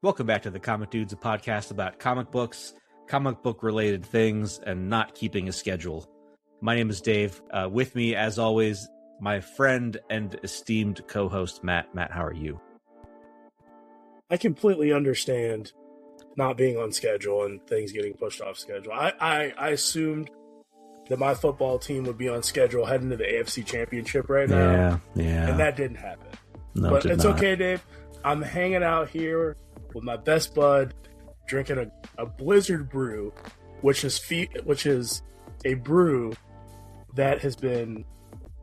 Welcome back to the Comic Dudes, a podcast about comic books, comic book related things, and not keeping a schedule. My name is Dave. With me, as always, my friend and esteemed co-host, Matt. Matt, how are you? I completely understand not being on schedule and things getting pushed off schedule. I assumed that my football team would be on schedule heading to the AFC Championship right now. Yeah. And that didn't happen. No, but it's not. Okay, Dave. I'm hanging out here with my best bud, drinking a Blizzard brew, which is a brew that has been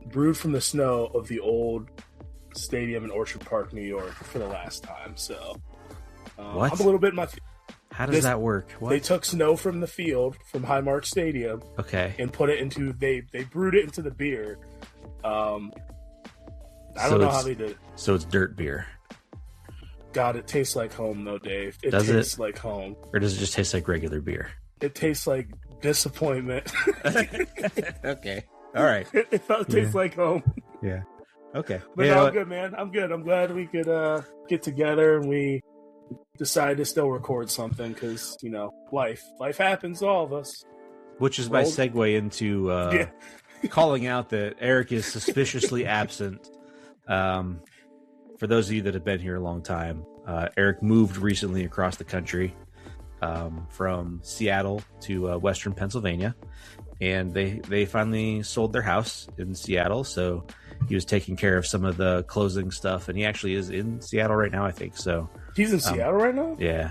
brewed from the snow of the old stadium in Orchard Park, New York, for the last time. So what? I'm a little bit in my. How does that work? What? They took snow from the field from Highmark Stadium, okay, and put it into they brewed it into the beer. I don't know how they did it. So it's dirt beer. God, it tastes like home, though, Dave. It tastes like home. Or does it just taste like regular beer? It tastes like disappointment. Okay. All right. It tastes like home. Yeah. Okay. But no, I'm good, man. I'm good. I'm glad we could get together and we decided to still record something because, you know, life happens to all of us. Which is my segue into calling out that Eric is suspiciously absent. For those of you that have been here a long time, Eric moved recently across the country from Seattle to Western Pennsylvania, and they finally sold their house in Seattle, so he was taking care of some of the closing stuff, and he actually is in Seattle right now, I think. So he's in Seattle right now? Yeah.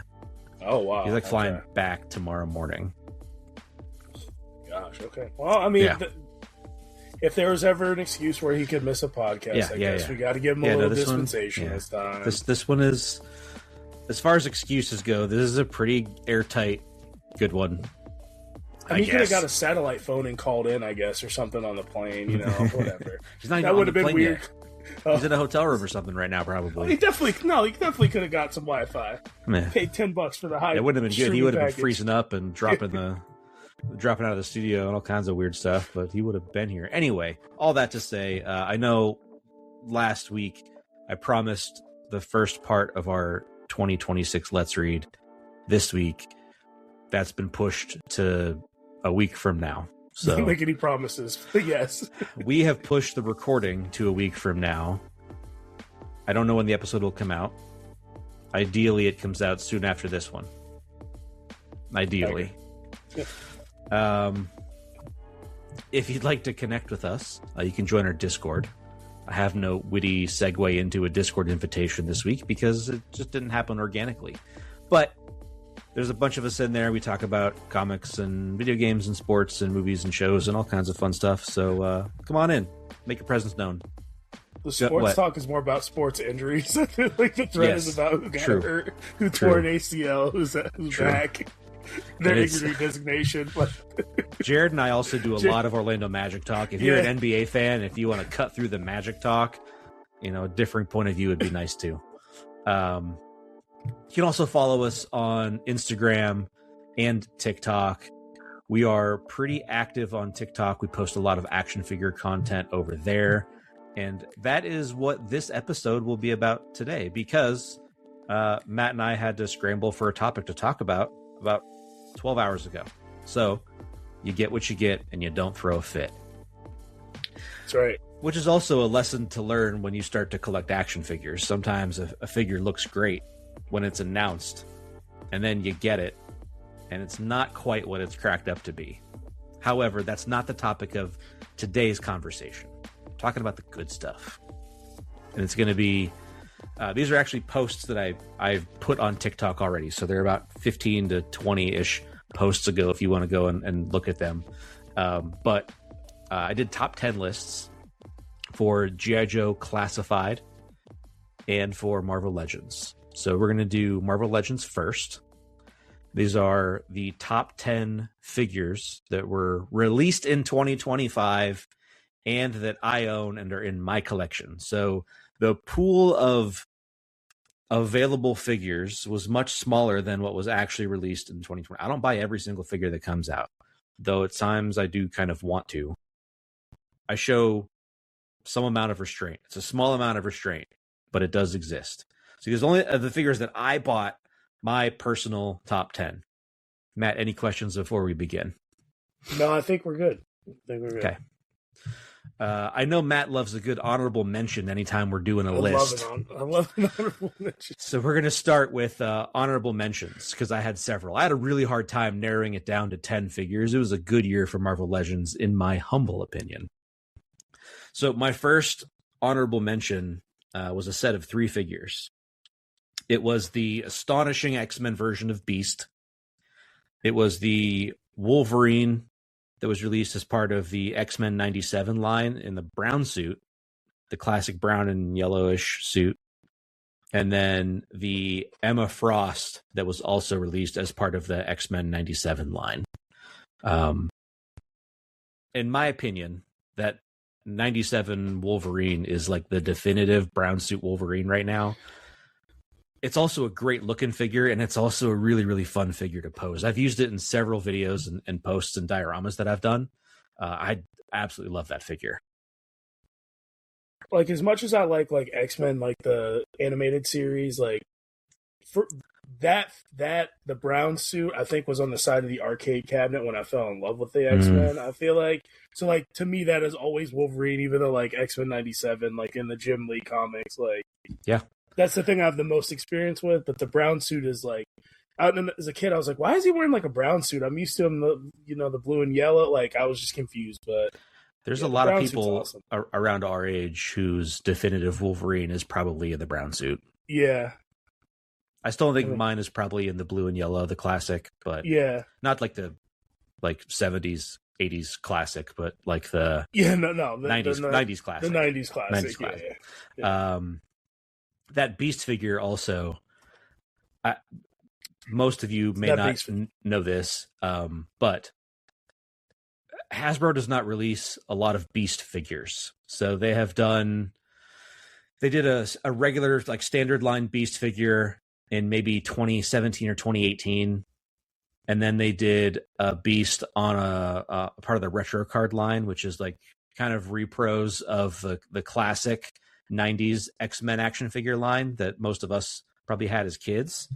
Oh, wow. He's flying back tomorrow morning. Gosh, okay. Well, I mean... Yeah. If there was ever an excuse where he could miss a podcast, I guess we got to give him a little dispensation this time. This one is, as far as excuses go, this is a pretty airtight, good one. I mean, he could have got a satellite phone and called in, I guess, or something on the plane, you know, whatever. That would have been weird. He's in a hotel room or something right now, probably. He definitely could have got some Wi-Fi. Paid $10 for the high. It wouldn't have been good. He would have been freezing up and dropping out of the studio and all kinds of weird stuff, but he would have been here. Anyway, all that to say, I know last week I promised the first part of our 2026 Let's Read this week. That's been pushed to a week from now. So don't make any promises, but yes. We have pushed the recording to a week from now. I don't know when the episode will come out. Ideally, it comes out soon after this one. Ideally. Okay. If you'd like to connect with us, you can join our Discord. I have no witty segue into a Discord invitation this week because it just didn't happen organically. But there's a bunch of us in there. We talk about comics and video games and sports and movies and shows and all kinds of fun stuff. So come on in. Make your presence known. The sports talk is more about sports injuries. I feel like the thread is about who got hurt, who tore an ACL, who's back. Their injury designation. Jared and I also do a lot of Orlando Magic talk. If you're an NBA fan, if you want to cut through the Magic talk, you know, a different point of view would be nice too. You can also follow us on Instagram and TikTok. We are pretty active on TikTok. We post a lot of action figure content over there. And that is what this episode will be about today, because Matt and I had to scramble for a topic to talk about 12 hours ago. So you get what you get and you don't throw a fit. That's right. Which is also a lesson to learn when you start to collect action figures. Sometimes a figure looks great when it's announced, and then you get it and it's not quite what it's cracked up to be. However, that's not the topic of today's conversation. I'm talking about the good stuff. And it's going to be these are actually posts that I've put on TikTok already. So they're about 15 to 20-ish posts ago if you want to go and look at them. But I did top 10 lists for G.I. Joe Classified and for Marvel Legends. So we're going to do Marvel Legends first. These are the top 10 figures that were released in 2025 and that I own and are in my collection. So the pool of available figures was much smaller than what was actually released in 2020. I don't buy every single figure that comes out, though at times I do kind of want to. I show some amount of restraint. It's a small amount of restraint, but it does exist. So there's only the figures that I bought my personal top 10. Matt, any questions before we begin? No, I think we're good. Okay. I know Matt loves a good honorable mention anytime we're doing a list. I love an honorable mention. So we're going to start with honorable mentions because I had several. I had a really hard time narrowing it down to 10 figures. It was a good year for Marvel Legends, in my humble opinion. So my first honorable mention was a set of 3 figures. It was the astonishing X-Men version of Beast. It was the Wolverine that was released as part of the X-Men 97 line in the brown suit, the classic brown and yellowish suit. And then the Emma Frost that was also released as part of the X-Men 97 line. In my opinion, that 97 Wolverine is like the definitive brown suit Wolverine right now. It's also a great looking figure, and it's also a really, really fun figure to pose. I've used it in several videos and posts and dioramas that I've done. I absolutely love that figure. Like, as much as I like X-Men, like the animated series, like for that the brown suit I think was on the side of the arcade cabinet when I fell in love with the X-Men. I feel like, so like, to me that is always Wolverine, even though like X-Men 97, like in the Jim Lee comics, like, yeah, that's the thing I have the most experience with. But the brown suit is like, as a kid I was like, why is he wearing like a brown suit? I'm used to him, the blue and yellow. Like, I was just confused. But there's a lot of people around our age whose definitive Wolverine is probably in the brown suit. Yeah. I still think mine is probably in the blue and yellow, the classic, but not like the 70s, 80s classic, but like the 90s classic. The 90s classic. Yeah. That Beast figure also, most of you may not know this, but Hasbro does not release a lot of Beast figures. So they did a regular, like, standard line Beast figure in maybe 2017 or 2018. And then they did a Beast on a part of the retro card line, which is like kind of repros of the classic 90s X-Men action figure line that most of us probably had as kids.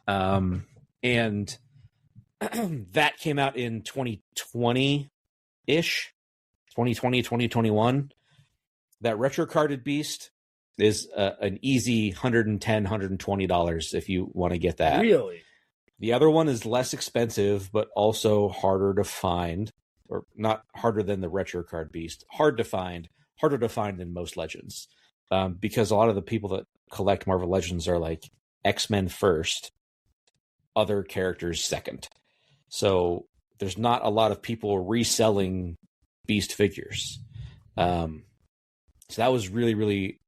And that came out in 2020-ish, 2020, 2021. That retro carded Beast is an easy $110, $120 if you want to get that. Really? The other one is less expensive, but also harder to find, or not harder than the retro card Beast. Harder to find than most Legends. Because a lot of the people that collect Marvel Legends are like X-Men first, other characters second. So there's not a lot of people reselling Beast figures. So that was really, really,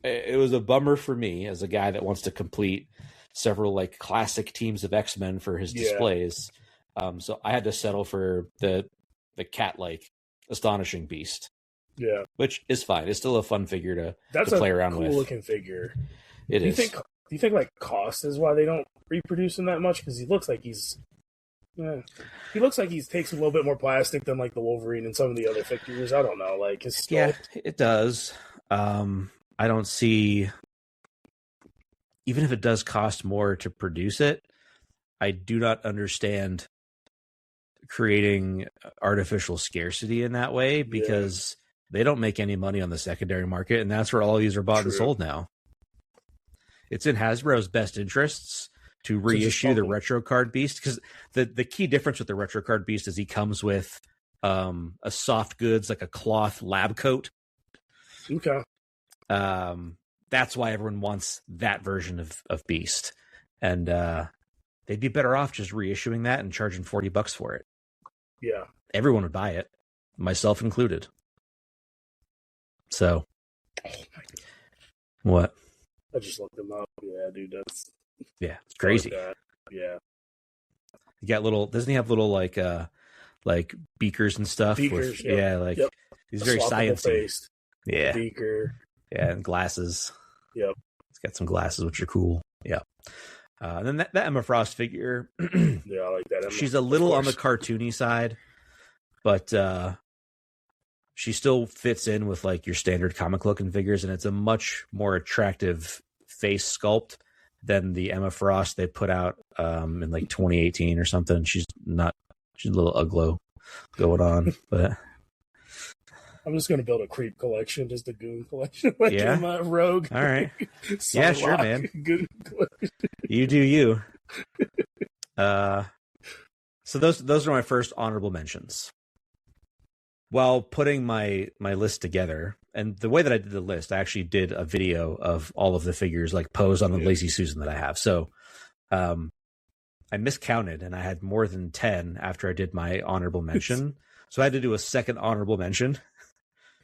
it was a bummer for me as a guy that wants to complete several like classic teams of X-Men for his displays. So I had to settle for the cat-like astonishing Beast. Yeah, which is fine. It's still a fun figure to play around with. That's a cool looking figure. It is. Do you think like cost is why they don't reproduce him that much? Because he looks like he takes a little bit more plastic than like the Wolverine and some of the other figures. I don't know, like his sculpt. Yeah, it does. I don't see, even if it does cost more to produce it, I do not understand creating artificial scarcity in that way, because they don't make any money on the secondary market, and that's where all these are bought and sold now. It's in Hasbro's best interests to reissue the retro card Beast, because the key difference with the retro card Beast is he comes with a soft goods, like a cloth lab coat. Okay. That's why everyone wants that version of Beast, and they'd be better off just reissuing that and charging $40 for it. Yeah, everyone would buy it, myself included. So, what? I just looked them up. Yeah, dude, that's it's crazy. Yeah, you got little. Doesn't he have little like beakers and stuff? Beakers, he's very sciencey. Yeah, beaker. Yeah, and glasses. Yep, he's got some glasses which are cool. Yeah. And then that Emma Frost figure. Yeah, I like that. She's a little on the cartoony side, but she still fits in with like your standard comic looking figures, and it's a much more attractive face sculpt than the Emma Frost they put out in like 2018 or something. She's a little ugly going on, but I'm just gonna build a creep collection, just a goon collection, like in my rogue. All right, yeah, sure, man. Goon collection. You do you. So those are my first honorable mentions. While putting my list together, and the way that I did the list, I actually did a video of all of the figures like posed on the Lazy Susan that I have. So I miscounted and I had more than 10 after I did my honorable mention. So I had to do a second honorable mention.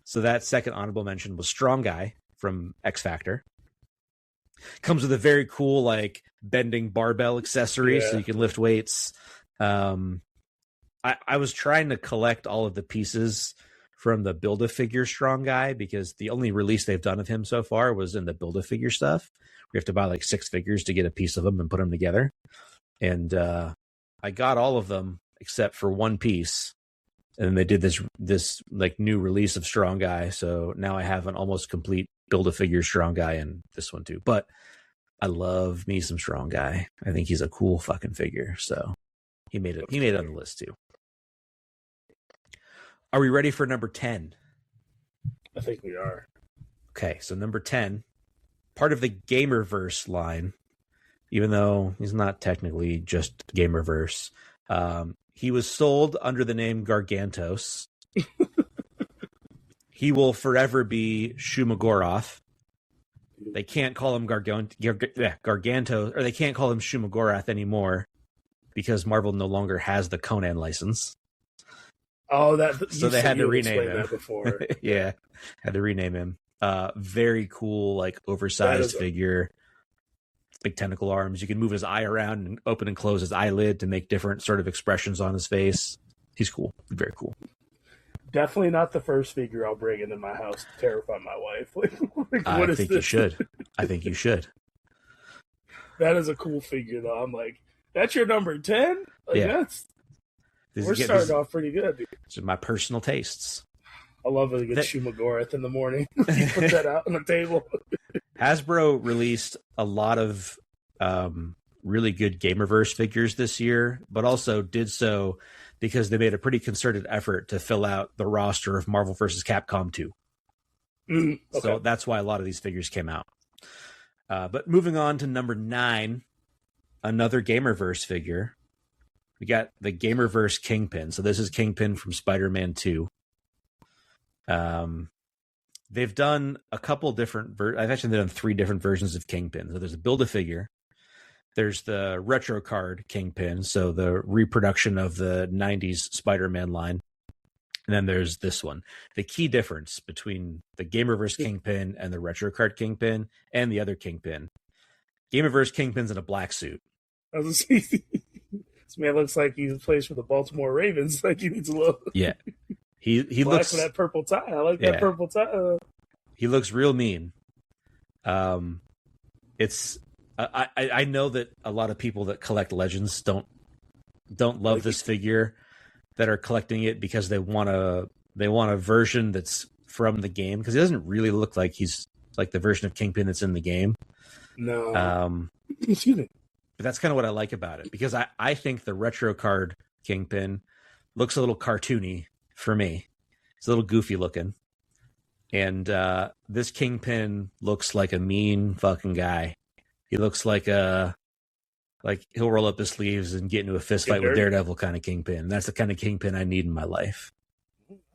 So that second honorable mention was Strong Guy from X Factor. Comes with a very cool like bending barbell accessory so you can lift weights. I was trying to collect all of the pieces from the Build-A-Figure Strong Guy because the only release they've done of him so far was in the Build-A-Figure stuff. We have to buy like 6 figures to get a piece of them and put them together. And I got all of them except for one piece. And then they did this like new release of Strong Guy. So now I have an almost complete Build-A-Figure Strong Guy and this one too. But I love me some Strong Guy. I think he's a cool fucking figure. So he made it on the list too. Are we ready for number 10? I think we are. Okay, so number 10, part of the Gamerverse line, even though he's not technically just Gamerverse. He was sold under the name Gargantos. He will forever be Shumagorath. They can't call him Gargantos, or they can't call him Shumagorath anymore because Marvel no longer has the Conan license. Oh, so they had to rename him. That before. Yeah, had to rename him. Very cool, like oversized figure. Big tentacle arms. You can move his eye around and open and close his eyelid to make different sort of expressions on his face. He's cool. Very cool. Definitely not the first figure I'll bring into my house to terrify my wife. I think you should. I think you should. That is a cool figure, though. I'm like, that's your number 10? Like, yeah. We're starting off pretty good, dude. These are my personal tastes. I love a good Shumagorath in the morning. You put that out on the table. Hasbro released a lot of really good Gamerverse figures this year, but also did so because they made a pretty concerted effort to fill out the roster of Marvel vs. Capcom 2. Okay. So that's why a lot of these figures came out. But moving on to number 9, another Gamerverse figure. We got the Gamerverse Kingpin. So this is Kingpin from Spider-Man 2. They've done a couple different I've actually done 3 different versions of Kingpin. So there's a Build-A-Figure. There's the retro card Kingpin, so the reproduction of the 90s Spider-Man line. And then there's this one. The key difference between the Gamerverse Kingpin and the retro card Kingpin and the other Kingpin. Gamerverse Kingpin's in a black suit. I was this man looks like he plays for the Baltimore Ravens. Like he needs a little. Yeah. He black looks with that purple tie. I like that purple tie. He looks real mean. It's I know that a lot of people that collect Legends don't love this figure, that are collecting it because they want a version that's from the game, because he doesn't really look like he's like the version of Kingpin that's in the game. No. Excuse me. But that's kind of what I like about it, because I think the retro card Kingpin looks a little cartoony for me. It's a little goofy looking. And this Kingpin looks like a mean fucking guy. He looks like he'll roll up his sleeves and get into a fist fight with Daredevil kind of Kingpin. That's the kind of Kingpin I need in my life.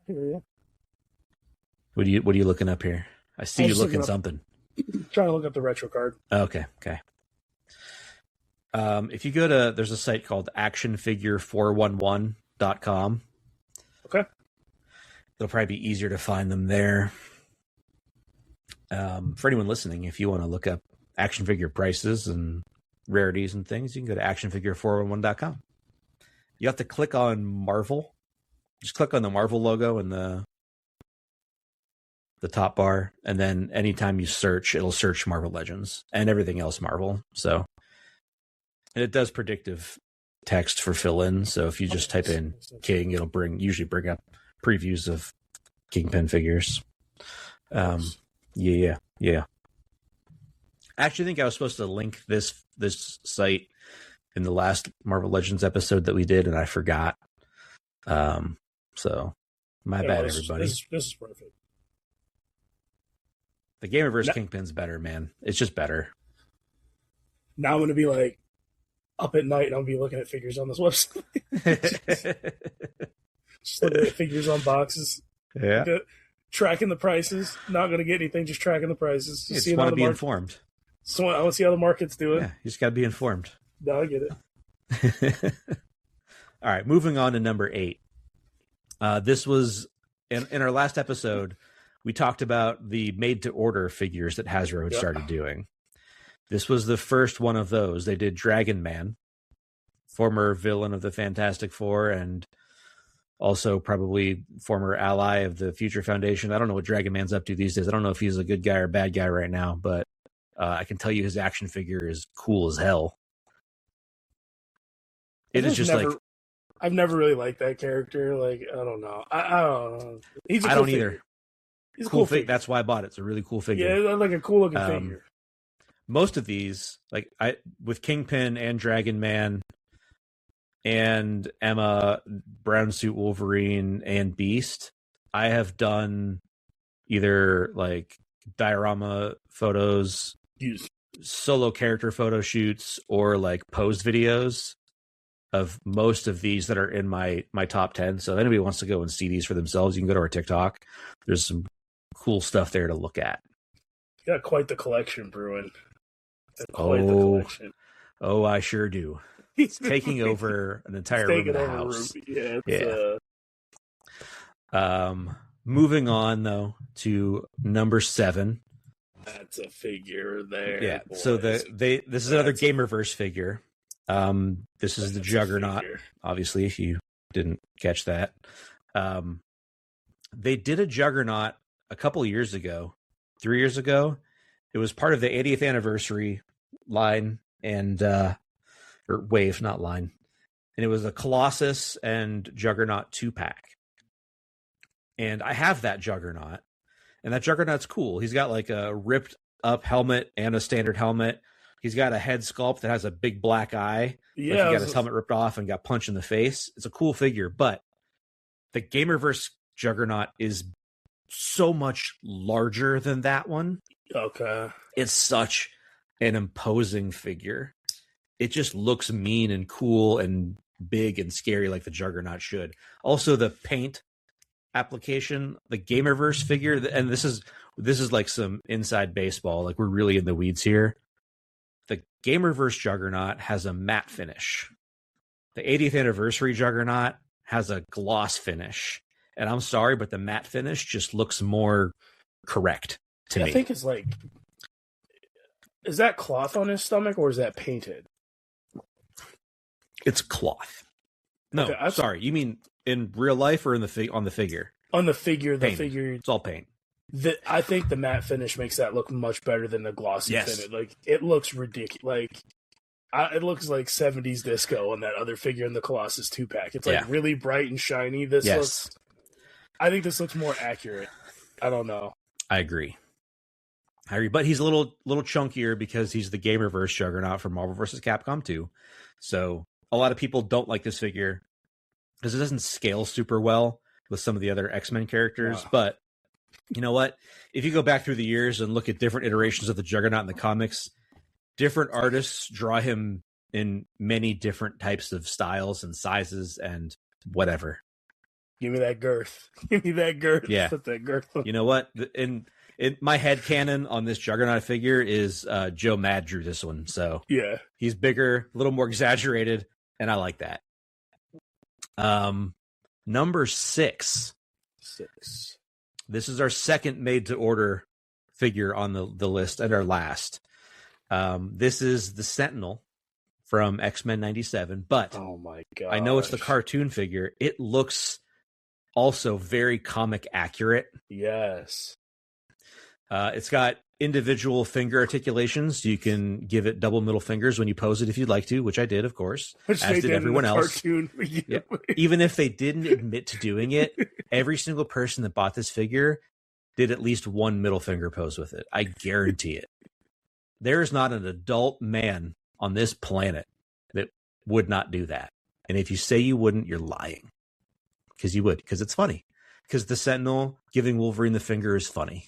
Yeah. What are you looking up here? I see you looking something. Trying to look up the retro card. Okay. If you go to, there's a site called actionfigure411.com. Okay. It'll probably be easier to find them there. For anyone listening, if you want to look up action figure prices and rarities and things, you can go to actionfigure411.com. You have to click on Marvel. Just click on the Marvel logo in the top bar, and then anytime you search, it'll search Marvel Legends and everything else Marvel. So, and it does predictive text for fill-in. So if you just type in King, it'll usually bring up previews of Kingpin figures. Yeah. I actually think I was supposed to link this site in the last Marvel Legends episode that we did, and I forgot. So my bad, everybody. This is perfect. The Gamerverse Kingpin's better, man. It's just better. Now I'm going to be like up at night and I'll be looking at figures on this website. Just looking at figures on boxes. Yeah. Tracking the prices. Not going to get anything, just tracking the prices. You just want to be informed. So I want to see how the market's doing. Yeah, you just got to be informed. No, I get it. All right, moving on to number 8. This was in our last episode. We talked about the made-to-order figures that Hasbro had started doing. This was the first one of those. They did Dragon Man, former villain of the Fantastic Four, and also probably former ally of the Future Foundation. I don't know what Dragon Man's up to these days. I don't know if he's a good guy or a bad guy right now, but I can tell you his action figure is cool as hell. It is just I've never really liked that character. Like, I don't know. I don't know. He's a cool I don't figure. either. He's a cool figure. That's why I bought it. It's a really cool figure. Yeah, like a cool looking figure. Most of these, like with Kingpin and Dragon Man and Emma, Brown Suit Wolverine, and Beast, I have done either like diorama photos, solo character photo shoots, or like posed videos of most of these that are in my top 10. So if anybody wants to go and see these for themselves, you can go to our TikTok. There's some cool stuff there to look at. You got quite the collection, Bruin. The collection. Oh, I sure do. It's taking over an entire room in the house. Moving on though to number 7. That's a figure there. Yeah. Boys. So this is another Gamerverse figure. This is the Juggernaut. Obviously, if you didn't catch that, they did a Juggernaut a couple years ago, 3 years ago. It was part of the 80th anniversary line and or wave, not line. And it was a Colossus and Juggernaut 2-pack. And I have that Juggernaut, and that Juggernaut's cool. He's got like a ripped up helmet and a standard helmet. He's got a head sculpt that has a big black eye. Yeah, like he got his helmet ripped off and got punched in the face. It's a cool figure, but the Gamerverse Juggernaut is so much larger than that one. Okay. It's such an imposing figure. It just looks mean and cool and big and scary like the Juggernaut should. Also, the paint application, the Gamerverse figure, and this is like some inside baseball. Like, we're really in the weeds here. The Gamerverse Juggernaut has a matte finish. The 80th anniversary Juggernaut has a gloss finish. And I'm sorry, but the matte finish just looks more correct to me. I think it's like, is that cloth on his stomach or is that painted? It's cloth. No, okay, sorry. You mean in real life or in on the figure? On the figure, figure. It's all paint. I think the matte finish makes that look much better than the glossy finish. Like, it looks ridiculous. Like, it looks like 70s disco on that other figure in the Colossus 2-pack. It's like really bright and shiny. I think this looks more accurate. I don't know. I agree. But he's a little chunkier because he's the Gamerverse Juggernaut from Marvel vs. Capcom 2. So a lot of people don't like this figure because it doesn't scale super well with some of the other X-Men characters. Wow. But you know what? If you go back through the years and look at different iterations of the Juggernaut in the comics, different artists draw him in many different types of styles and sizes and whatever. Give me that girth. Give me that girth. Yeah. Put that girth on. You know what? In my headcanon on this Juggernaut figure is Joe Mad drew this one. So yeah, he's bigger, a little more exaggerated, and I like that. Number 6. This is our second made-to-order figure on the list and our last. This is the Sentinel from X-Men 97, but oh my god, I know it's the cartoon figure. It looks also very comic accurate. Yes. It's got individual finger articulations. You can give it double middle fingers when you pose it if you'd like to, which I did, of course, which as did everyone else. Yeah. Even if they didn't admit to doing it, every single person that bought this figure did at least one middle finger pose with it. I guarantee it. There's not an adult man on this planet that would not do that. And if you say you wouldn't, you're lying. Because you would, because it's funny. Because the Sentinel giving Wolverine the finger is funny.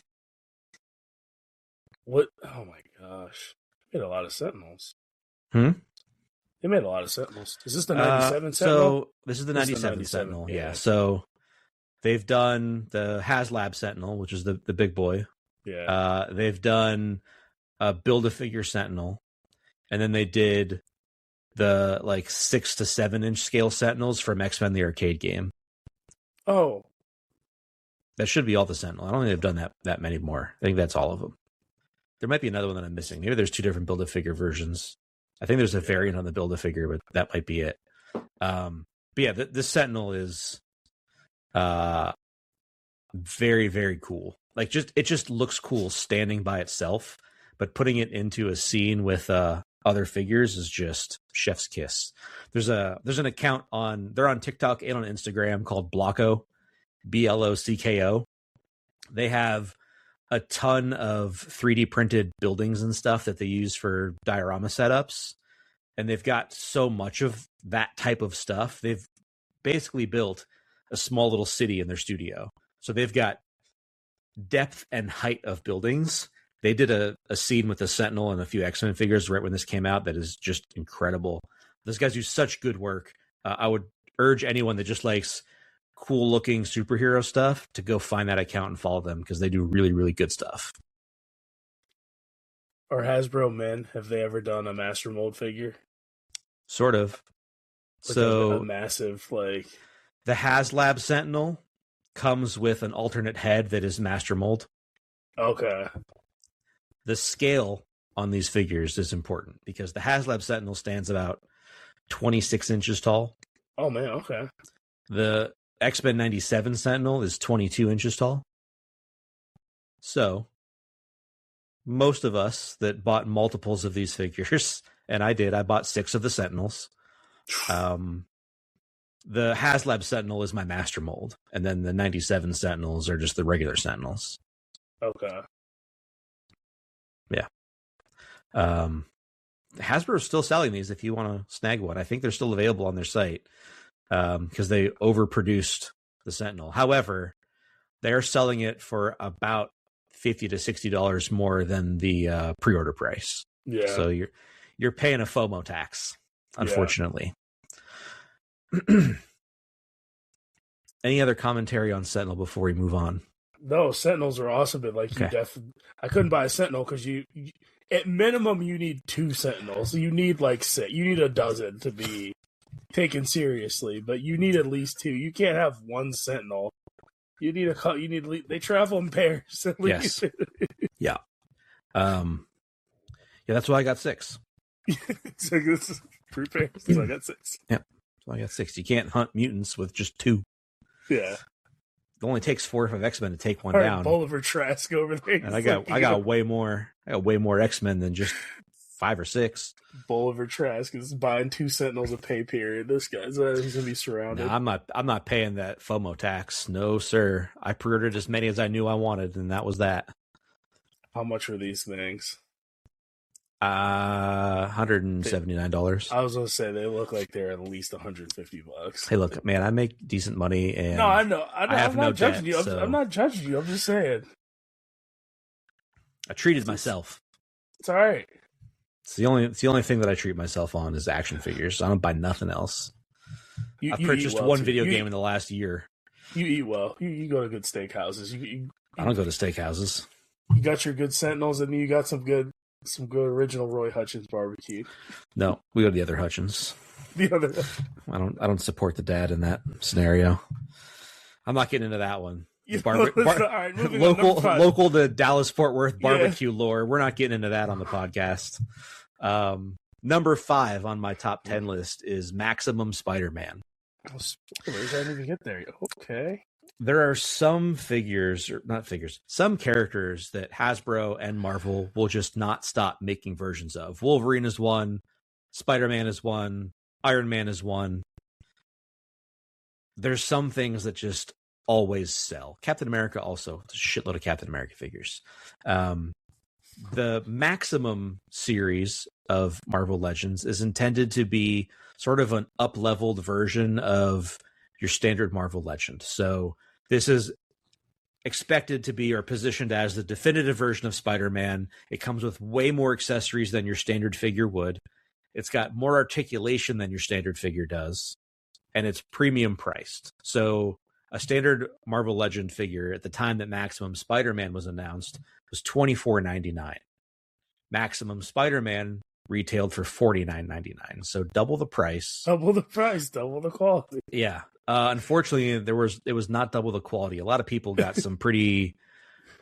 What? Oh my gosh. They made a lot of Sentinels. They made a lot of Sentinels. Is this the 97 Sentinel? So this is the 97 Sentinel. Yeah. So they've done the HasLab Sentinel, which is the big boy. Yeah. They've done a Build-A-Figure Sentinel. And then they did the 6 to 7 inch scale Sentinels from X-Men the arcade game. Oh. That should be all the Sentinel. I don't think they've done that many more. I think that's all of them. There might be another one that I'm missing. Maybe there's 2 different Build-A-Figure versions. I think there's a variant on the Build-A-Figure, but that might be it. But yeah, this Sentinel is very, very cool. It just looks cool standing by itself, but putting it into a scene with other figures is just chef's kiss. There's an account they're on TikTok and on Instagram called Blocko, Blocko. They have a ton of 3D printed buildings and stuff that they use for diorama setups. And they've got so much of that type of stuff. They've basically built a small little city in their studio. So they've got depth and height of buildings. They did a scene with the Sentinel and a few X-Men figures right when this came out that is just incredible. Those guys do such good work. I would urge anyone that just likes cool looking superhero stuff to go find that account and follow them because they do really, really good stuff. Or Hasbro men, have they ever done a Master Mold figure? Sort of. So a massive the HasLab Sentinel comes with an alternate head that is Master Mold. Okay. The scale on these figures is important because the HasLab Sentinel stands about 26 inches tall. Oh man, okay. The X-Men 97 Sentinel is 22 inches tall. So most of us that bought multiples of these figures, and I bought 6 of the Sentinels. The HasLab Sentinel is my Master Mold, and then the 97 Sentinels are just the regular Sentinels. Okay. Yeah. Hasbro is still selling these if you want to snag one. I think they're still available on their site because they overproduced the Sentinel. However, they're selling it for about $50 to $60 more than the pre-order price. Yeah. So you're paying a FOMO tax, unfortunately. Yeah. Any other commentary on Sentinel before we move on? No, Sentinels are awesome, but I couldn't buy a Sentinel because you at minimum you need 2 Sentinels. You need 6. You need a dozen to be taken seriously, but you need at least 2. You can't have 1 Sentinel. You need they travel in pairs. At least. Yes. Yeah. Yeah, that's why I got 6. So this is 3 pairs. So I got 6. Yeah. So I got 6. You can't hunt mutants with just 2. Yeah. It only takes 4 or 5 X-Men to take one down. Bolivar Trask over there. And I got way more X-Men than just 5 or 6. Bolivar Trask is buying 2 Sentinels a pay period. This guy's he's gonna be surrounded. No, I'm not paying that FOMO tax. No, sir. I pre-ordered as many as I knew I wanted, and that was that. How much are these things? $179. I was gonna say they look like they're at least $150. Hey, look, man, I make decent money, and no, I know. I'm not judging you. I'm not judging you. I'm just saying. I treated myself. It's all right. It's the only thing that I treat myself on is action figures. I don't buy nothing else. I purchased one video game in the last year. You eat well. You go to good steakhouses. I don't go to steakhouses. You got your good Sentinels, and you got some good original Roy Hutchins barbecue. No, we go to the other Hutchins. The other. I don't support the dad in that scenario. I'm not getting into that one. Right, local to Dallas Fort Worth barbecue lore. We're not getting into that on the podcast. Number 5 on my top 10 list is Maximum Spider-Man. Oh, spoilers! I didn't even get there. Okay. There are some some characters that Hasbro and Marvel will just not stop making versions of. Wolverine is one, Spider-Man is one, Iron Man is one. There's some things that just always sell. Captain America also. There's a shitload of Captain America figures. the Maximum series of Marvel Legends is intended to be sort of an up-leveled version of your standard Marvel Legend. So this is expected to be or positioned as the definitive version of Spider-Man. It comes with way more accessories than your standard figure would. It's got more articulation than your standard figure does, and it's premium priced. So a standard Marvel Legend figure at the time that Maximum Spider-Man was announced was $24.99. Maximum Spider-Man retailed for $49.99, so double the price. Double the price, double the quality. Yeah. Unfortunately, it was not double the quality. A lot of people got some pretty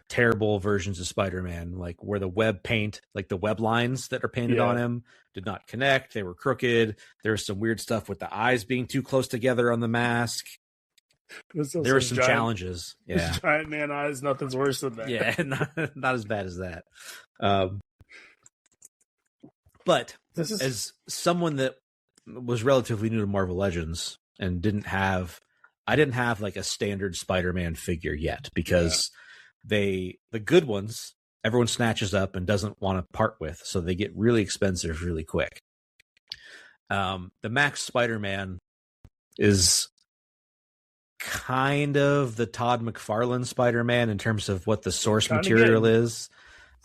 terrible versions of Spider-Man, like where the web paint, like the web lines that are painted on him, did not connect. They were crooked. There was some weird stuff with the eyes being too close together on the mask. There were some challenges. Yeah, giant man eyes. Nothing's worse than that. Yeah, not as bad as that. But as someone that was relatively new to Marvel Legends and I didn't have like a standard Spider-Man figure yet, because the good ones everyone snatches up and doesn't want to part with, so they get really expensive really quick. The Max Spider-Man is kind of the Todd McFarlane Spider-Man in terms of what the source material is.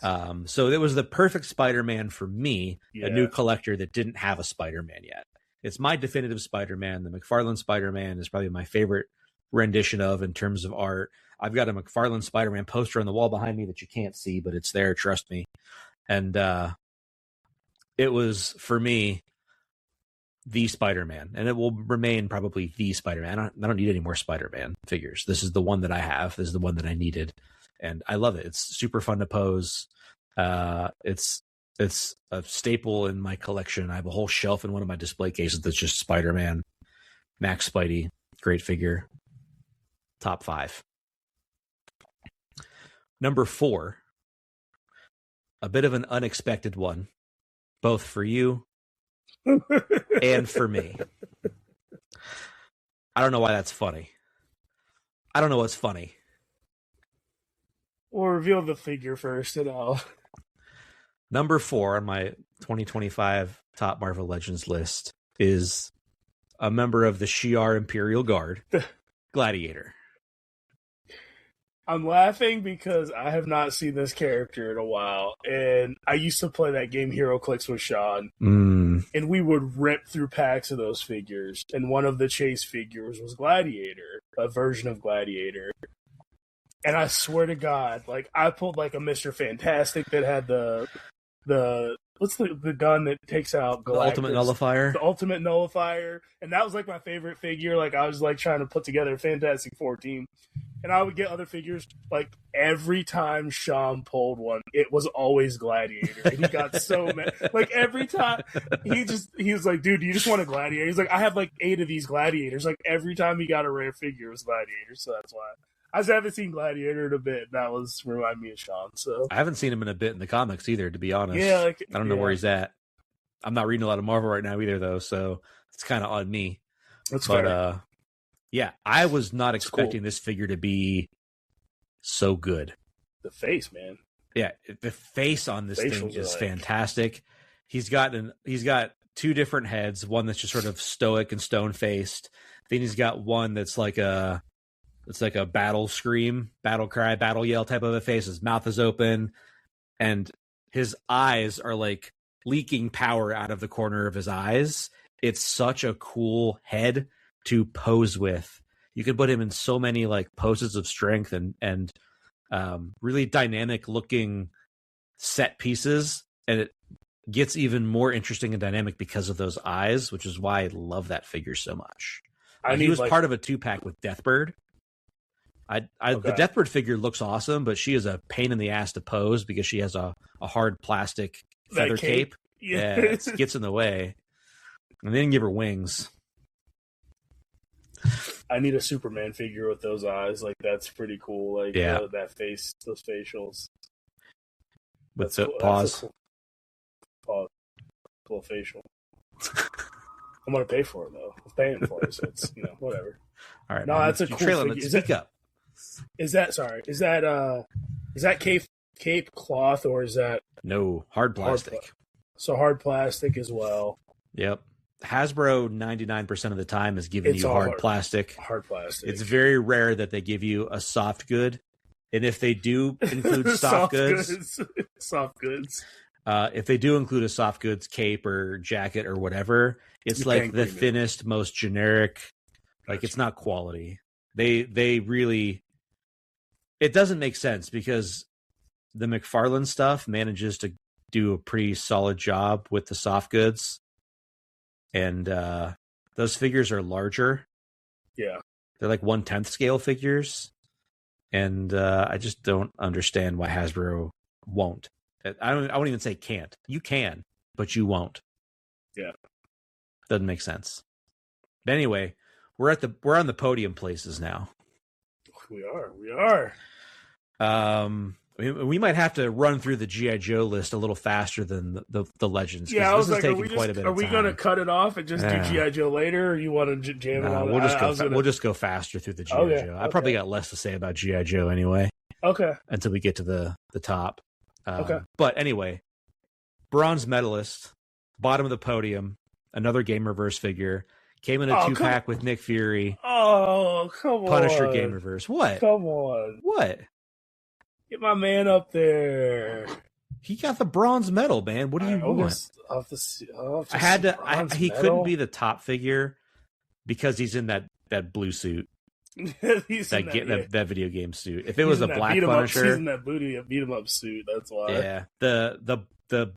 So it was the perfect Spider-Man for me, a new collector that didn't have a Spider-Man yet. It's my definitive Spider-Man. The McFarlane Spider-Man is probably my favorite rendition of in terms of art. I've got a McFarlane Spider-Man poster on the wall behind me that you can't see, but it's there, trust me. And it was, for me, the Spider-Man, and it will remain probably the Spider-Man. I don't need any more Spider-Man figures. This is the one that I have. This is the one that I needed, and I love it. It's super fun to pose. It's a staple in my collection. I have a whole shelf in one of my display cases that's just Spider-Man. Max Spidey, great figure. Top 5. Number 4, a bit of an unexpected one, both for you and for me. I don't know why that's funny. I don't know what's funny. We'll reveal the figure first, and I'll... Number 4 on my 2025 top Marvel Legends list is a member of the Shi'ar Imperial Guard, Gladiator. I'm laughing because I have not seen this character in a while, and I used to play that game HeroClix with Sean, and we would rip through packs of those figures, and one of the chase figures was Gladiator, a version of Gladiator. And I swear to God, like, I pulled like a Mr. Fantastic that had the what's the gun that takes out Galactus? The Ultimate Nullifier. The Ultimate Nullifier. And that was like my favorite figure. Like, I was like trying to put together a Fantastic Four team. And I would get other figures. Like, every time Sean pulled one, it was always Gladiator. And he got so mad. Like, every time he was like, dude, you just want a Gladiator? He's like, I have like 8 of these Gladiators. Like, every time he got a rare figure, it was Gladiator. So that's why. I just haven't seen Gladiator in a bit. That was remind me of Sean. So I haven't seen him in a bit in the comics either, to be honest. Yeah, like, I don't know where he's at. I'm not reading a lot of Marvel right now either, though, so it's kind of on me. That's fair. Yeah, I was not expecting this figure to be so good. The face, man. Yeah, the face on this thing is fantastic. He's got 2 different heads. One that's just sort of stoic and stone faced. Then he's got one that's like a battle scream, battle cry, battle yell type of a face. His mouth is open, and his eyes are like leaking power out of the corner of his eyes. It's such a cool head to pose with. You could put him in so many like poses of strength and really dynamic looking set pieces, and it gets even more interesting and dynamic because of those eyes, which is why I love that figure so much. He was part of a 2-pack with Deathbird. The Deathbird figure looks awesome, but she is a pain in the ass to pose because she has a hard plastic feather cape. Yeah, it gets in the way. And they didn't give her wings. I need a Superman figure with those eyes. Like, that's pretty cool. Like, that face, those facials. With the paws. Pause. Cool facial. I'm going to pay for it, though. I'm paying for it, so it's, whatever. All right. No, that's a cool figure. Speak up. Is that cape cloth, or is that No, hard plastic. so hard plastic as well? Yep. Hasbro 99% of the time is giving It's you all hard plastic. Hard plastic. It's very rare that they give you a soft good. And if they do include soft goods, soft goods. If they do include a soft goods cape or jacket or whatever, it's like the thinnest, most generic. Like, it's not quality. They really, it doesn't make sense because the McFarlane stuff manages to do a pretty solid job with the soft goods. And those figures are larger. Yeah. They're like 1/10 scale figures. And I just don't understand why Hasbro won't. I won't even say can't. You can, but you won't. Yeah. Doesn't make sense. But anyway, we're on the podium places now. We are. We might have to run through the G.I. Joe list a little faster than the Legends. Yeah, I was like, are we going to cut it off and just do G.I. Joe later, or you want to jam it on? We'll just go faster through the G.I. Joe. I probably got less to say about G.I. Joe anyway. Okay. Until we get to the top. Okay. But anyway, bronze medalist, bottom of the podium, another Game Reverse figure. Came in a 2-pack with Nick Fury. Oh, come on. Punisher Game Reverse. What? Come on. What? Get my man up there. He got the bronze medal, man. What do you want? He couldn't be the top figure because he's in that blue suit. that video game suit. If it was a black Punisher, he's in that beat 'em up suit. That's why. Yeah.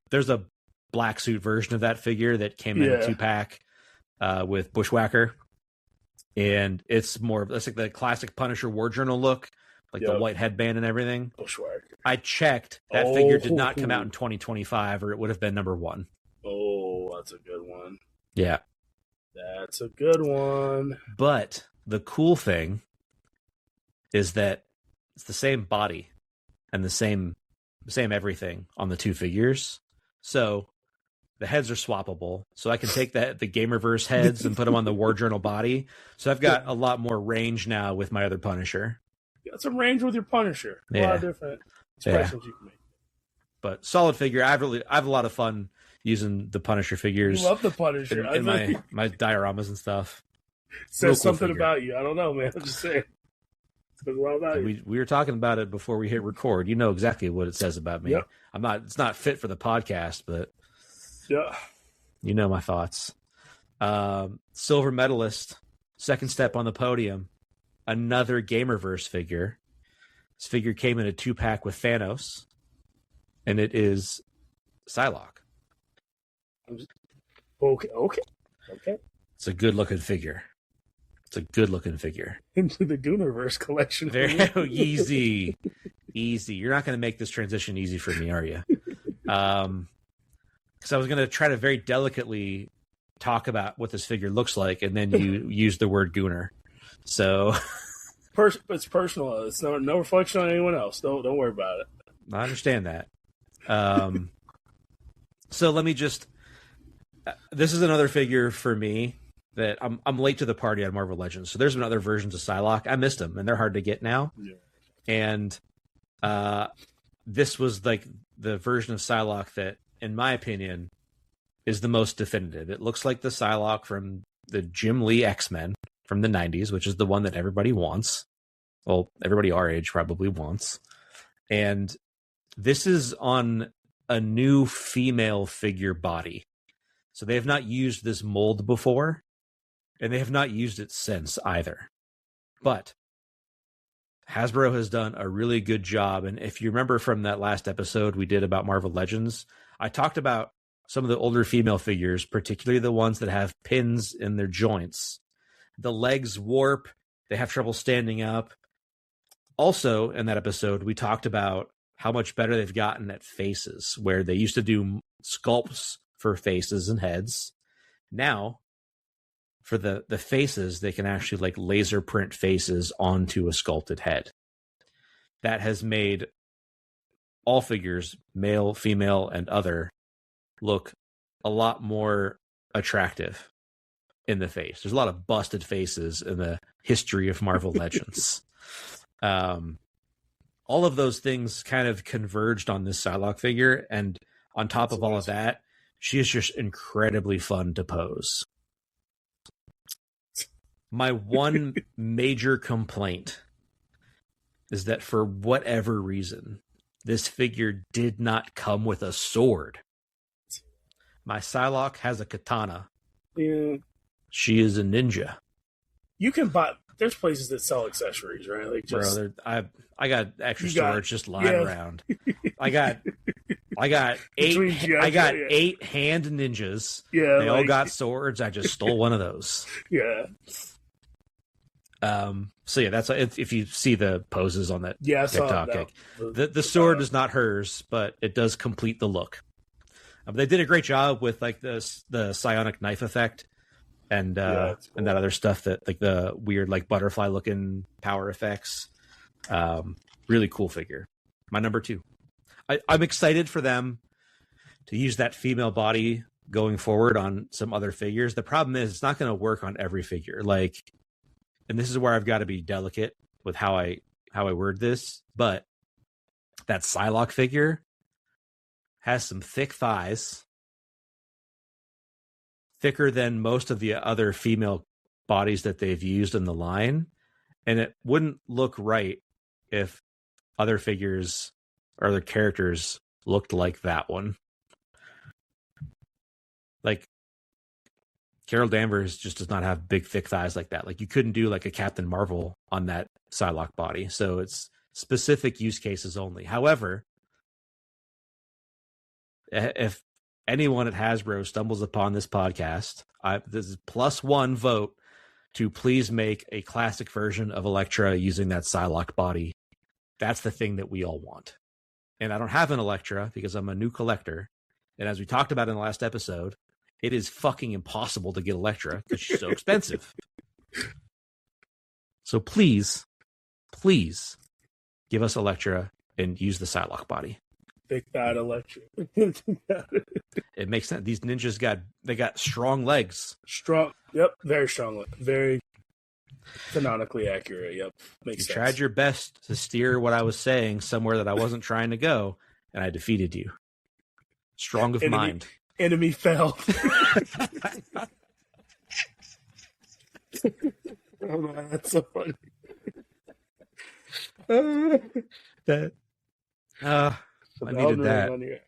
There's a black suit version of that figure that came in a 2-pack with Bushwhacker, and it's like the classic Punisher War Journal look. Like the white headband and everything. Bushwhacker. I checked. That figure did not come out in 2025, or it would have been number 1. Oh, that's a good one. Yeah. That's a good one. But the cool thing is that it's the same body and the same everything on the two figures. So the heads are swappable. So I can take the Game Reverse heads and put them on the War Journal body. So I've got a lot more range now with my other Punisher. Got some range with your Punisher. A lot of different expressions you can make. But solid figure. I have a lot of fun using the Punisher figures. You love the Punisher. In my dioramas and stuff. Says something about you. I don't know, man. I'm just saying. Says a lot about you. We were talking about it before we hit record. You know exactly what it says about me. Yep. It's not fit for the podcast, but yeah, you know my thoughts. Silver medalist, second step on the podium. Another Game Reverse figure. This figure came in a 2-pack with Thanos, and it is Psylocke. Okay. It's a good-looking figure. Into the Gooniverse collection. Very easy. You're not going to make this transition easy for me, are you? Because I was going to try to very delicately talk about what this figure looks like, and then you use the word Gooner. So it's personal. It's no reflection on anyone else. Don't worry about it. I understand that. So let me just. This is another figure for me that I'm late to the party on Marvel Legends. So there's been other versions of Psylocke. I missed them, and they're hard to get now. Yeah. And this was like the version of Psylocke that, in my opinion, is the most definitive. It looks like the Psylocke from the Jim Lee X-Men from the 90s, which is the one that everybody wants. Well, everybody our age probably wants. And this is on a new female figure body. So they have not used this mold before, and they have not used it since either. But Hasbro has done a really good job. And if you remember from that last episode we did about Marvel Legends, I talked about some of the older female figures, particularly the ones that have pins in their joints. The legs warp. They have trouble standing up. Also, in that episode, we talked about how much better they've gotten at faces, where they used to do sculpts for faces and heads. Now, for the faces, they can actually like laser print faces onto a sculpted head. That has made all figures, male, female, and other, look a lot more attractive in the face. There's a lot of busted faces in the history of Marvel Legends. all of those things kind of converged on this Psylocke figure, and on top of all of that, she is just incredibly fun to pose. My one major complaint is that for whatever reason, this figure did not come with a sword. My Psylocke has a katana. Yeah. She is a ninja. You can buy. There's places that sell accessories, right? Like just, bro, I got extra storage just lying around. I got 8 hand ninjas. Yeah, they all got swords. I just stole one of those. Yeah. So yeah, that's if you see the poses on that TikTok. The sword is not hers, but it does complete the look. They did a great job with like the psionic knife effect and cool. And that other stuff, that like the weird like butterfly looking power effects. Really cool figure. My number 2. I'm excited for them to use that female body going forward on some other figures. The problem is it's not going to work on every figure. Like, and this is where I've got to be delicate with how I word this, but that Psylocke figure has some thick thighs, thicker than most of the other female bodies that they've used in the line, and it wouldn't look right if other figures or other characters looked like that one. Like, Carol Danvers just does not have big, thick thighs like that. Like, you couldn't do like a Captain Marvel on that Psylocke body. So it's specific use cases only. However, if anyone at Hasbro stumbles upon this podcast, this is +1 vote to please make a classic version of Elektra using that Psylocke body. That's the thing that we all want. And I don't have an Elektra because I'm a new collector. And as we talked about in the last episode, it is fucking impossible to get Elektra because she's so expensive. So please give us Elektra and use the Psylocke body. Big fat Elektra. It makes sense. These ninjas got strong legs. Strong. Yep. Very strong. Very canonically accurate. Yep. Makes sense. You tried your best to steer what I was saying somewhere that I wasn't trying to go, and I defeated you. Strong of mind. Enemy fell. Oh man, that's so funny. I needed that.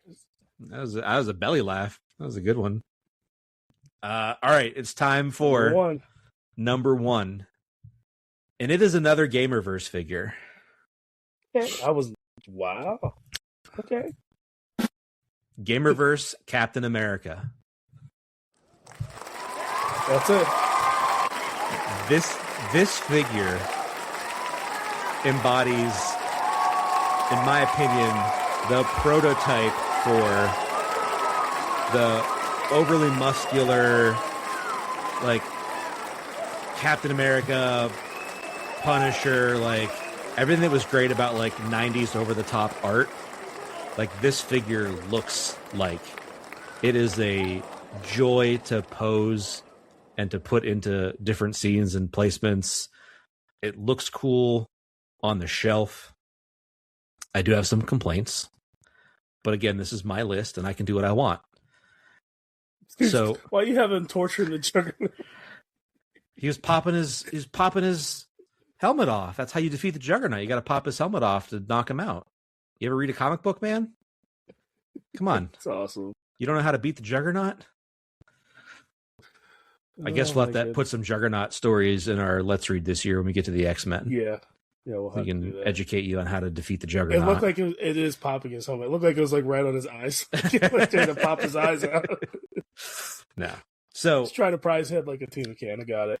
That was a belly laugh. That was a good one. All right, it's time for number one. And it is another Gamerverse figure. Wow. Okay. Gamerverse Captain America. That's it. This figure embodies, in my opinion, the prototype for the overly muscular, like, Captain America, Punisher, like, everything that was great about, like, 90s over-the-top art. Like, this figure looks like. It is a joy to pose and to put into different scenes and placements. It looks cool on the shelf. I do have some complaints. But again, this is my list, and I can do what I want. So why are you having torture the Juggernaut? He was popping his helmet off. That's how you defeat the Juggernaut. You got to pop his helmet off to knock him out. You ever read a comic book, man? Come on. That's awesome. You don't know how to beat the Juggernaut? I guess we'll have to put some Juggernaut stories in our Let's Read this year when we get to the X-Men. Yeah. Yeah, we'll have we can to do that. educate you on how to defeat the Juggernaut. It looked like it is popping his helmet. It looked like it was like right on his eyes. Like trying to pop his eyes out. No. So just trying to pry his head like a tuna can. I got it.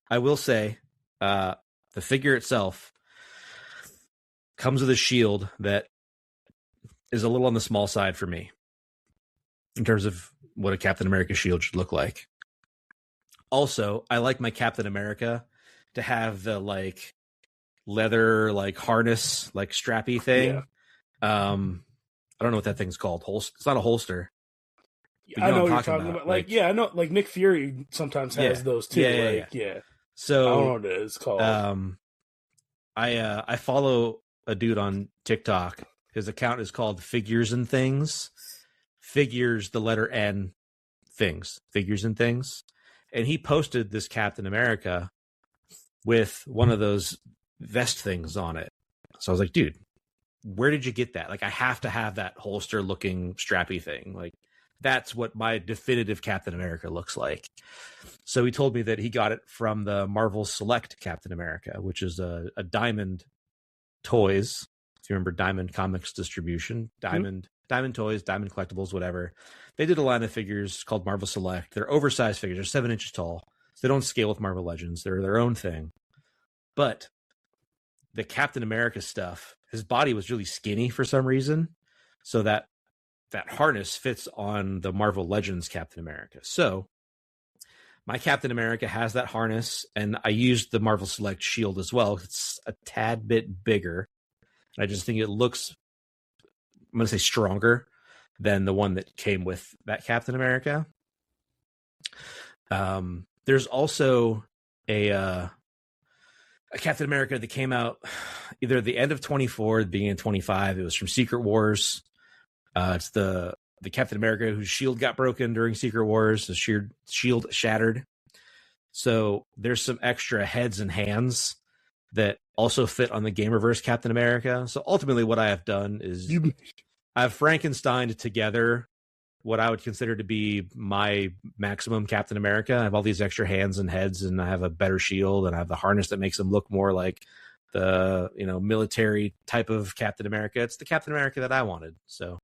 I will say, the figure itself comes with a shield that is a little on the small side for me in terms of what a Captain America shield should look like. Also, I like my Captain America to have the like leather like harness like strappy thing. Yeah. I don't know what that thing's called. It's not a holster. I know what you're talking about. Like, yeah, I know. Like Nick Fury sometimes has those too. Yeah. So I don't know what it is called. I follow a dude on TikTok. His account is called Figures and Things. Figures, the letter N, things. Figures and Things. And he posted this Captain America with one of those vest things on it. So I was like, dude, where did you get that? Like, I have to have that holster looking strappy thing. Like, that's what my definitive Captain America looks like. So he told me that he got it from the Marvel Select Captain America, which is a Diamond Toys. If you remember Diamond Comics distribution, Diamond Toys, Diamond Collectibles, whatever. They did a line of figures called Marvel Select. They're oversized figures. They're 7 inches tall. So they don't scale with Marvel Legends. They're their own thing. But the Captain America stuff, his body was really skinny for some reason. So that harness fits on the Marvel Legends Captain America. So my Captain America has that harness, and I used the Marvel Select shield as well. It's a tad bit bigger. I just think it looks, I'm going to say, stronger than the one that came with that Captain America. There's also a Captain America that came out either the end of 24, the beginning of 25. It was from Secret Wars. It's the Captain America whose shield got broken during Secret Wars. The shield shattered. So there's some extra heads and hands that also fit on the Gamerverse Captain America. So ultimately what I have done is I've Frankensteined together what I would consider to be my maximum Captain America. I have all these extra hands and heads, and I have a better shield, and I have the harness that makes him look more like the, military type of Captain America. It's the Captain America that I wanted. So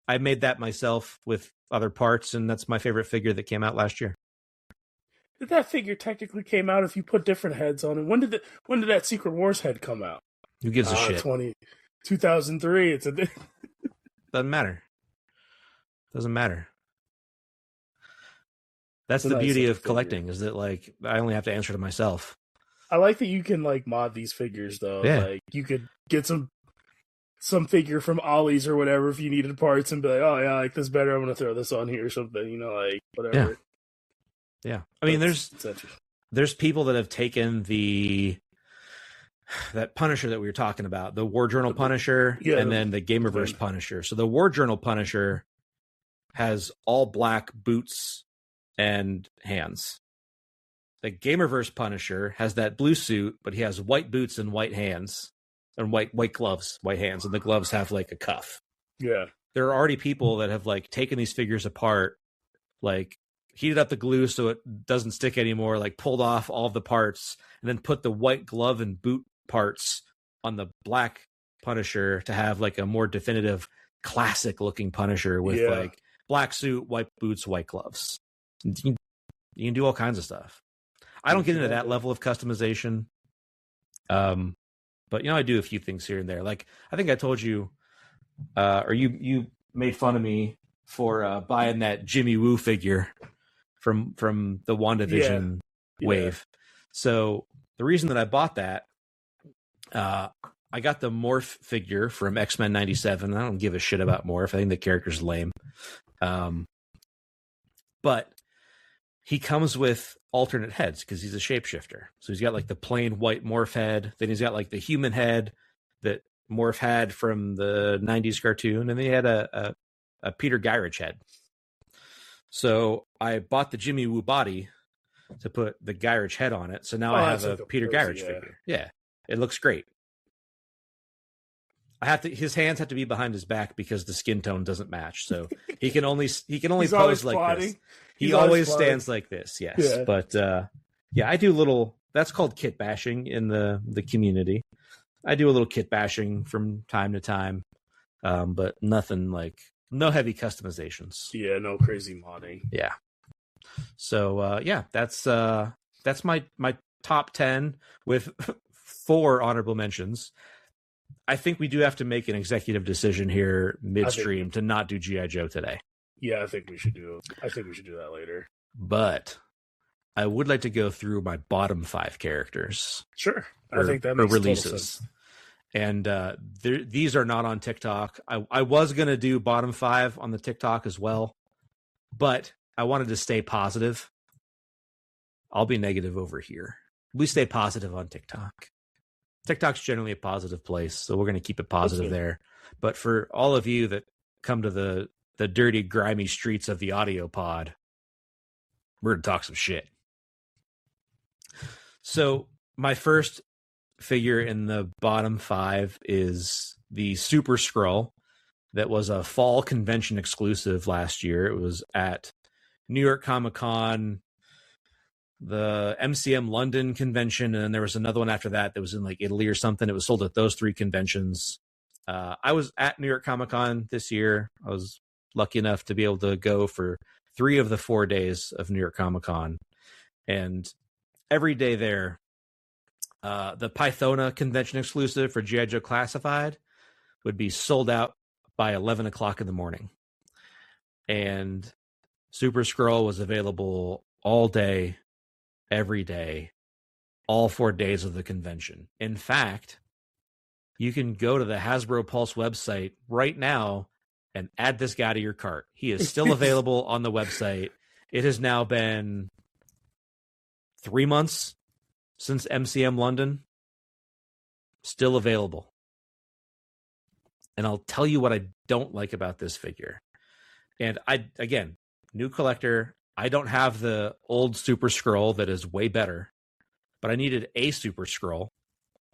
I made that myself with other parts, and that's my favorite figure that came out last year. Did that figure technically came out if you put different heads on it? When did that Secret Wars head come out? Who gives a shit? 2003. It's Doesn't matter. Doesn't matter. That's the beauty of collecting, is that, like, I only have to answer to myself. I like that you can, like, mod these figures, though. Yeah. Like, you could get some figure from Ollie's or whatever if you needed parts and be like, oh, yeah, I like this better. I'm going to throw this on here or something, like, whatever. Yeah. I mean, there's people that have taken that Punisher that we were talking about, the War Journal Punisher, and then the Gamerverse Punisher. So the War Journal Punisher has all black boots and hands. The Gamerverse Punisher has that blue suit, but he has white boots and white hands, and white gloves, white hands, and the gloves have like a cuff. Yeah. There are already people that have, like, taken these figures apart, like, heated up the glue so it doesn't stick anymore, like, pulled off all of the parts, and then put the white glove and boot parts on the black Punisher to have, like, a more definitive, classic looking Punisher with like black suit, white boots, white gloves. You can do all kinds of stuff. I don't get into that level of customization. But, I do a few things here and there. Like, I think I told you, or you made fun of me for buying that Jimmy Woo figure from the WandaVision wave. So the reason that I bought that, I got the Morph figure from X-Men 97. I don't give a shit about Morph. I think the character's lame. But he comes with alternate heads because he's a shapeshifter. So he's got, like, the plain white Morph head. Then he's got, like, the human head that Morph had from the 90s cartoon. And then he had a Peter Gyrich head. So I bought the Jimmy Woo body to put the Gyrich head on it. So now I have a Peter Gyrich figure. Yeah, it looks great. His hands have to be behind his back because the skin tone doesn't match. So he can only pose like plotting. This. He always stands like this. Yes. Yeah. But I do that's called kit bashing in the community. I do a little kit bashing from time to time. But nothing like, no heavy customizations. Yeah, no crazy modding. Yeah. So that's my top 10 with 4 honorable mentions. I think we do have to make an executive decision here midstream to not do G.I. Joe today. Yeah, I think we should do that later. But I would like to go through my bottom 5 characters. Sure. I think that makes releases. Total sense. And these are not on TikTok. I was going to do bottom 5 on the TikTok as well, but I wanted to stay positive. I'll be negative over here. We stay positive on TikTok. TikTok's generally a positive place, so we're going to keep it positive there. But for all of you that come to the dirty, grimy streets of the audio pod, we're going to talk some shit. So my first figure in the bottom 5 is the Super Skrull that was a fall convention exclusive last year. It was at New York Comic Con, the MCM London convention, and then there was another one after that was in like Italy or something. It was sold at those 3 conventions. I was at New York Comic Con this year. I was lucky enough to be able to go for 3 of the 4 days of New York Comic Con. And every day there, the Pythona convention exclusive for G.I. Joe Classified would be sold out by 11 o'clock in the morning. And Super Skrull was available all day, every day, all 4 days of the convention. In fact, you can go to the Hasbro Pulse website right now and add this guy to your cart. He is still available on the website. It has now been 3 months since MCM London. Still available. And I'll tell you what I don't like about this figure. And again, new collector. I don't have the old Super Skrull that is way better, but I needed a Super Skrull,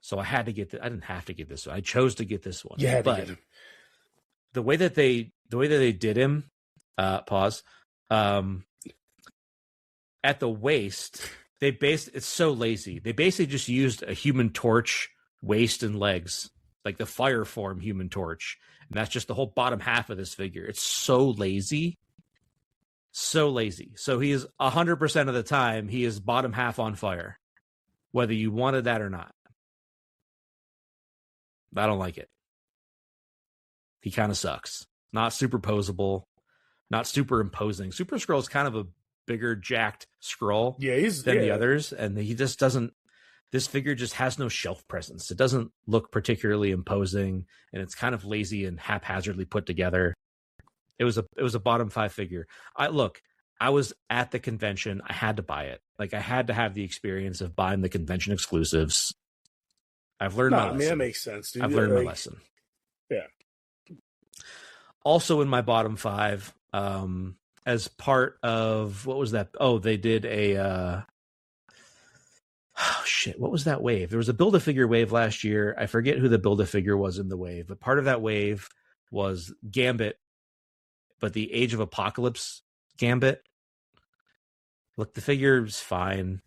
so I had to get. I didn't have to get this one. I chose to get this one. Yeah, but the way that they did him, pause. At the waist, it's so lazy. They basically just used a Human Torch waist and legs, like the Fire Form Human Torch, and that's just the whole bottom half of this figure. It's so lazy. So lazy. So he is 100% of the time, he is bottom half on fire, whether you wanted that or not. I don't like it. He kind of sucks. Not superposable, not super imposing. Super Skrull is kind of a bigger, jacked Skrull than the others, and he just doesn't. This figure just has no shelf presence. It doesn't look particularly imposing, and it's kind of lazy and haphazardly put together. It was a bottom 5 figure. I was at the convention. I had to buy it. Like, I had to have the experience of buying the convention exclusives. I've learned my lesson. I mean, that makes sense, dude. I've learned my lesson. Yeah. Also in my bottom 5, as part of, what was that? Oh, they did a, what was that wave? There was a Build-A-Figure wave last year. I forget who the Build-A-Figure was in the wave, but part of that wave was Gambit, but the Age of Apocalypse Gambit. Look, the figure's fine,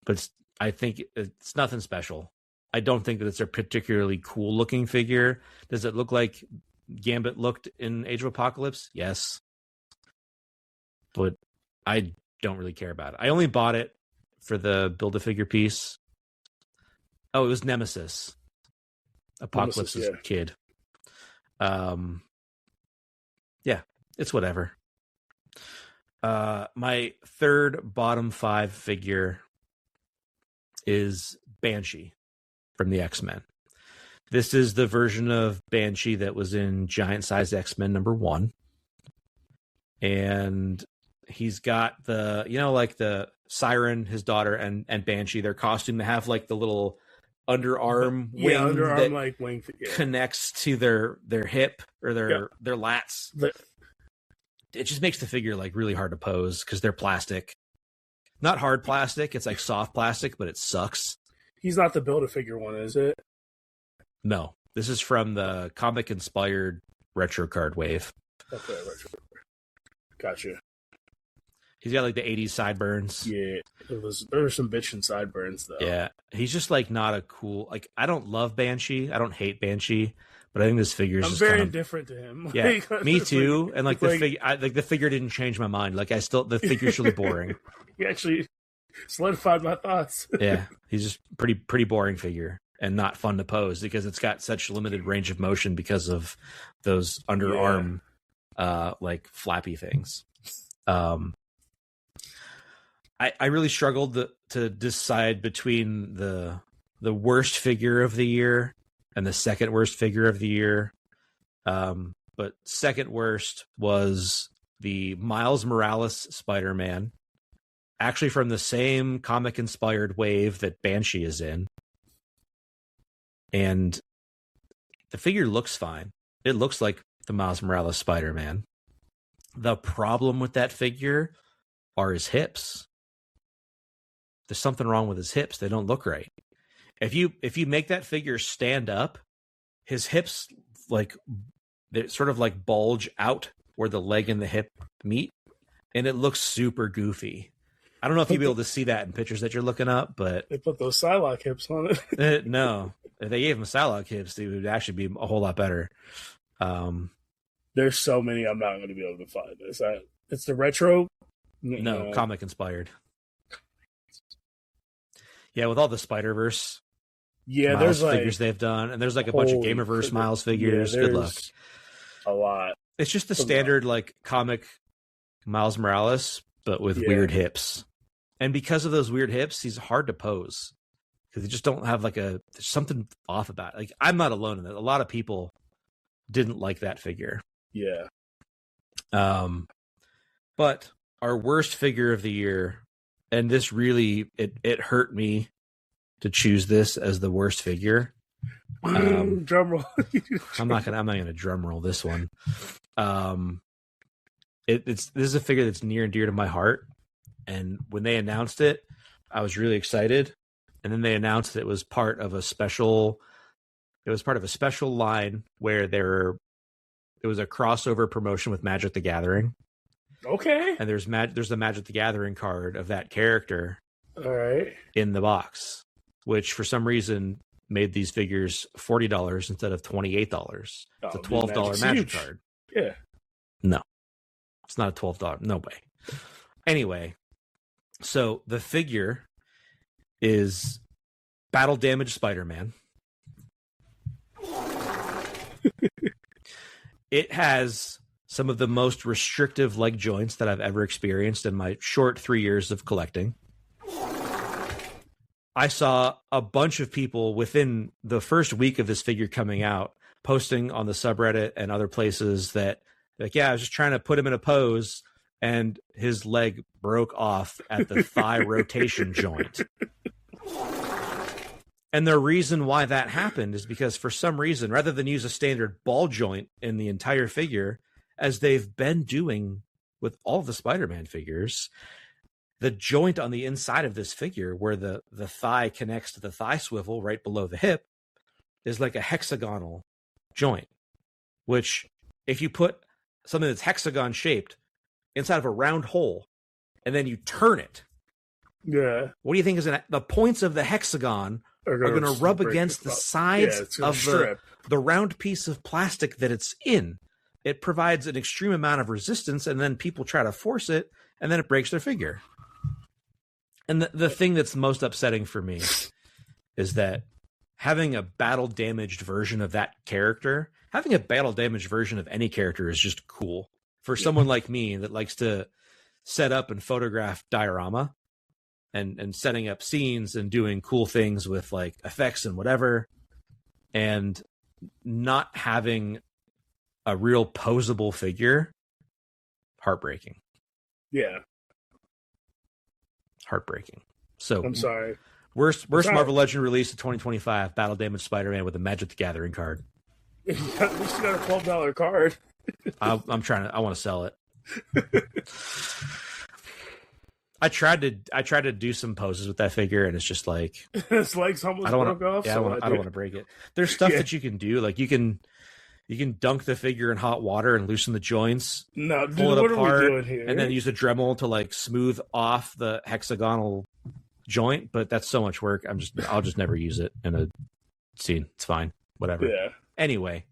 but I think it's nothing special. I don't think that it's a particularly cool looking figure. Does it look like Gambit looked in Age of Apocalypse? Yes. But I don't really care about it. I only bought it for the Build-A-Figure piece. Oh, it was Nemesis. Apocalypse's kid. Yeah, it's whatever. My third bottom 5 figure is Banshee from the X-Men. This is the version of Banshee that was in Giant Size X-Men #1. And he's got the, like the Siren, his daughter, and Banshee, their costume, to have like the little underarm wing that wing connects to their hip or their lats. It just makes the figure like really hard to pose because they're plastic. Not hard plastic, it's like soft plastic, but it sucks. He's not the Build-A-Figure one, is it? No. This is from the comic-inspired retro card wave. Okay, retro. Gotcha. He's got like the 80s sideburns. Yeah, there were some bitchin' sideburns though. Yeah, he's just like not a cool. Like, I don't love Banshee. I don't hate Banshee, but I think this figure is just very indifferent to him. Yeah, me too. And like the figure, the figure didn't change my mind. Like the figure's really boring. He actually solidified my thoughts. Yeah, he's just pretty boring figure and not fun to pose because it's got such limited range of motion because of those underarm, like flappy things. I really struggled to decide between the worst figure of the year and the second worst figure of the year. But second worst was the Miles Morales Spider-Man, actually from the same comic-inspired wave that Banshee is in. And the figure looks fine. It looks like the Miles Morales Spider-Man. The problem with that figure are his hips. There's something wrong with his hips. They don't look right. If you make that figure stand up, his hips they sort of like bulge out where the leg and the hip meet, and it looks super goofy. I don't know if you'll be able to see that in pictures that you're looking up, but they put those Psylocke hips on it. No, if they gave him Psylocke hips, it would actually be a whole lot better. There's so many I'm not going to be able to find. It's the retro. No, comic inspired. Yeah, with all the Spider-Verse Miles there's figures they've done, and there's like a bunch of Gamerverse Miles figures. Good luck. A lot. It's just the standard like comic Miles Morales, but with weird hips. And because of those weird hips, he's hard to pose because they just don't have there's something off about it. Like, I'm not alone in that. A lot of people didn't like that figure. Yeah. But our worst figure of the year, and this really it hurt me to choose this as the worst figure. Drum roll. I'm not gonna drum roll this one. This is a figure that's near and dear to my heart, and when they announced it, I was really excited. And then they announced it was part of a special. It was part of a special line where it was a crossover promotion with Magic the Gathering. Okay. And there's the Magic the Gathering card of that character. All right. In the box, which for some reason made these figures $40 instead of $28. It's a $12 Magic card. Yeah. No, it's not a $12. No way. Anyway, so the figure is Battle Damage Spider-Man. It has some of the most restrictive leg joints that I've ever experienced in my short 3 years of collecting. I saw a bunch of people within the first week of this figure coming out posting on the subreddit and other places that, like, yeah, I was just trying to put him in a pose and his leg broke off at the thigh rotation joint. And the reason why that happened is because for some reason, rather than use a standard ball joint in the entire figure, as they've been doing with all the Spider-Man figures, the joint on the inside of this figure where the thigh connects to the thigh swivel right below the hip is like a hexagonal joint, which if you put something that's hexagon shaped inside of a round hole and then you turn it, what do you think is the points of the hexagon are going to rub against the sides of the round piece of plastic that it's in? It provides an extreme amount of resistance, and then people try to force it, and then it breaks their figure. And the thing that's most upsetting for me is that having a battle-damaged version of that character, having a battle-damaged version of any character is just cool. For someone like me that likes to set up and photograph diorama and setting up scenes and doing cool things with like effects and whatever, and not having a real posable figure, heartbreaking. Yeah. Heartbreaking. So I'm sorry. Worst Marvel Legend release of 2025, Battle Damage Spider-Man with a Magic the Gathering card. At least you got a $12 card. I want to sell it. I tried to do some poses with that figure, and it's just like it's like someone's broke off. Yeah, I don't want to break it. There's stuff that you can do, like you can dunk the figure in hot water and loosen the joints. No, dude, pull it apart, what are we doing here? And then use a Dremel to like smooth off the hexagonal joint. But that's so much work. I'll just never use it in a scene. It's fine, whatever. Yeah. Anyway,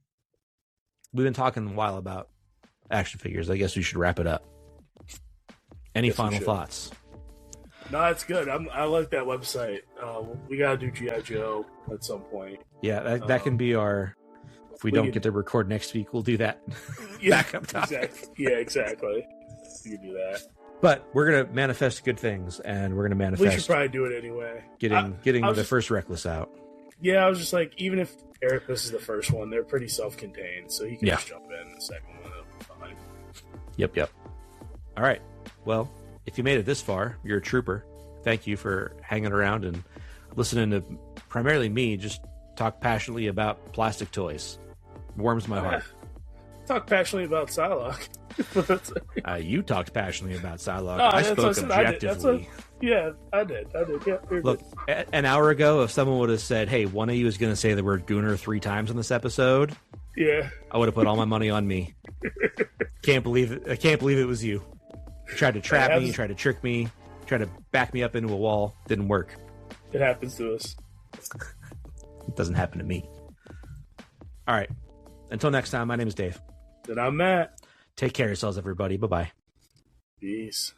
we've been talking a while about action figures. I guess we should wrap it up. Any final thoughts? No, it's good. I like that website. We gotta do G.I. Joe at some point. Yeah, that can be our. If we don't get to record next week, we'll do that. Backup topic. Exactly. Yeah, exactly. You can do that. But we're gonna manifest good things, and we're gonna manifest. We should probably do it anyway. Getting the first Reckless out. Yeah, I was just like, even if Eric misses the first one, they're pretty self-contained, so he can just jump in the second one. It'll be fine. Yep. All right. Well, if you made it this far, you're a trooper. Thank you for hanging around and listening to primarily me just talk passionately about plastic toys. Warms my heart. Talk passionately about Psylocke. You talked passionately about Psylocke. No, I that's spoke what I said. I did. objectively. Yeah, I did. Yeah, Look, an hour ago, if someone would have said, "Hey, one of you is going to say the word Gooner 3 times in this episode," yeah, I would have put all my money on me. Can't believe it. I can't believe it was you. You tried to trap me. You tried to trick me. Tried to back me up into a wall. Didn't work. it happens to us. It doesn't happen to me. All right. Until next time, my name is Dave. And I'm Matt. Take care of yourselves, everybody. Bye-bye. Peace.